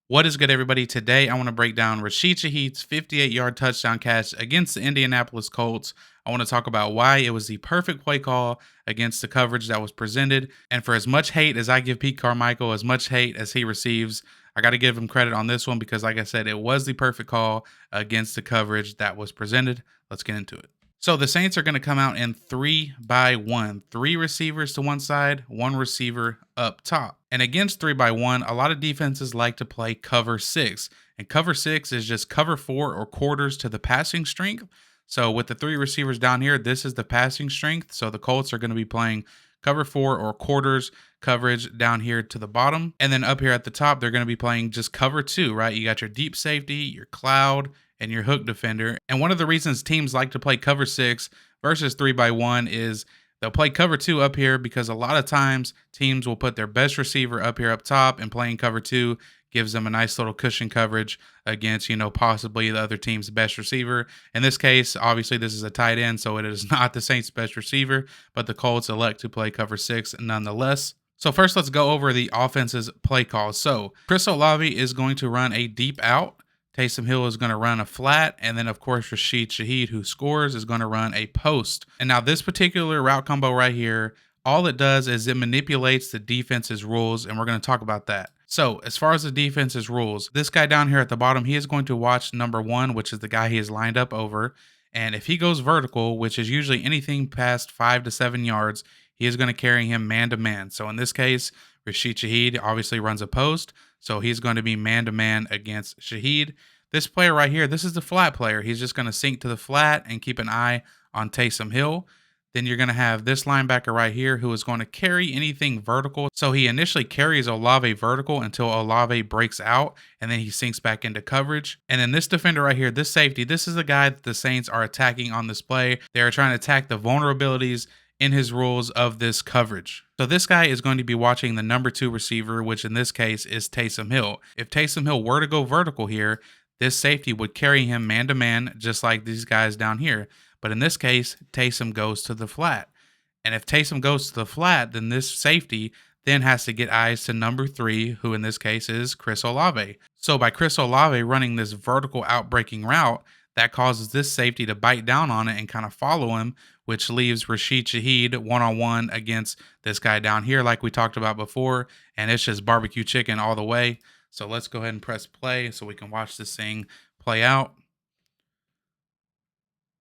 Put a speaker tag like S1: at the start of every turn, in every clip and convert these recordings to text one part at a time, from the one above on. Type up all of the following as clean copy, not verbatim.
S1: What is good, everybody? Today, I want to break down Rashid Shaheed's 58-yard touchdown catch against the Indianapolis Colts. I want to talk about why it was the perfect play call against the coverage that was presented. And for as much hate as I give Pete Carmichael, as much hate as he receives, I got to give him credit on this one because, like I said, it was the perfect call against the coverage that was presented. Let's get into it. So the Saints are going to come out in 3-by-1, three receivers to one side, one receiver up top. And against 3-by-1, a lot of defenses like to play cover six. And cover six is just cover four or quarters to the passing strength. So with the three receivers down here, this is the passing strength. So the Colts are going to be playing cover four or quarters coverage down here to the bottom. And then up here at the top, they're going to be playing just cover two, right? You got your deep safety, your cloud, and your hook defender. And one of the reasons teams like to play cover six versus 3-by-1 is they'll play cover two up here because a lot of times teams will put their best receiver up here up top, and playing cover two gives them a nice little cushion coverage against, possibly the other team's best receiver. In this case, obviously this is a tight end, so it is not the Saints' best receiver, but the Colts elect to play cover six nonetheless. So first, let's go over the offense's play calls. So Chris Olave is going to run a deep out. Taysom Hill is going to run a flat, and then of course Rashid Shaheed, who scores, is going to run a post. And now this particular route combo right here, all it does is it manipulates the defense's rules, and we're going to talk about that. So as far as the defense's rules, this guy down here at the bottom, he is going to watch number one, which is the guy he is lined up over. And if he goes vertical, which is usually anything past 5 to 7 yards, he is going to carry him man to man. So in this case, Rashid Shaheed obviously runs a post, so he's going to be man to man against Shaheed. This player right here, this is the flat player. He's just going to sink to the flat and keep an eye on Taysom Hill. Then you're going to have this linebacker right here who is going to carry anything vertical. So he initially carries Olave vertical until Olave breaks out, and then he sinks back into coverage. And then this defender right here, this safety, this is the guy that the Saints are attacking on this play. They are trying to attack the vulnerabilities in his rules of this coverage. So this guy is going to be watching the number two receiver, which in this case is Taysom Hill. If Taysom Hill were to go vertical here, this safety would carry him man to man, just like these guys down here. But in this case, Taysom goes to the flat. And if Taysom goes to the flat, then this safety then has to get eyes to number three, who in this case is Chris Olave. So by Chris Olave running this vertical outbreaking route, that causes this safety to bite down on it and kind of follow him, which leaves Rashid Shaheed one-on-one against this guy down here like we talked about before, and it's just barbecue chicken all the way. So let's go ahead and press play so we can watch this thing play out.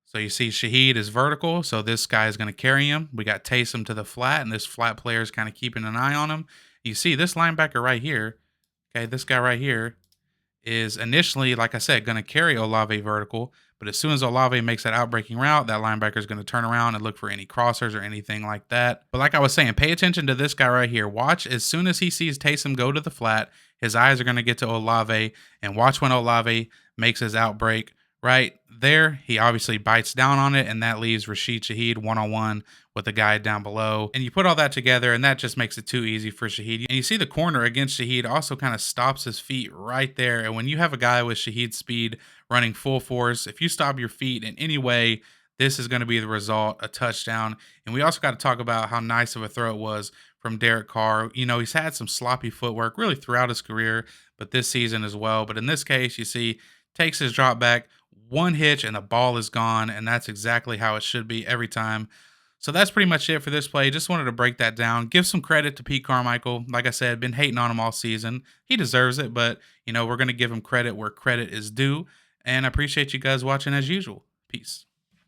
S1: So you see Shaheed is vertical, so this guy is going to carry him. We got Taysom to the flat, and this flat player is kind of keeping an eye on him. You see this linebacker right here, okay, this guy right here, is initially, like I said, going to carry Olave vertical, but as soon as Olave makes that outbreaking route, that linebacker is going to turn around and look for any crossers or anything like that. But like I was saying, pay attention to this guy right here. Watch as soon as he sees Taysom go to the flat, his eyes are going to get to Olave, and watch when Olave makes his outbreak. Right there, he obviously bites down on it, and that leaves Rashid Shaheed one-on-one with the guy down below. And you put all that together, and that just makes it too easy for Shaheed. And you see the corner against Shaheed also kind of stops his feet right there. And when you have a guy with Shaheed's speed running full force, if you stop your feet in any way, this is going to be the result, a touchdown. And we also got to talk about how nice of a throw it was from Derek Carr. He's had some sloppy footwork really throughout his career, but this season as well. But in this case, you see, takes his drop back, one hitch, and the ball is gone. And that's exactly how it should be every time. So that's pretty much it for this play. Just wanted to break that down. Give some credit to Pete Carmichael. Like I said, been hating on him all season. He deserves it, but, we're going to give him credit where credit is due. And I appreciate you guys watching as usual. Peace.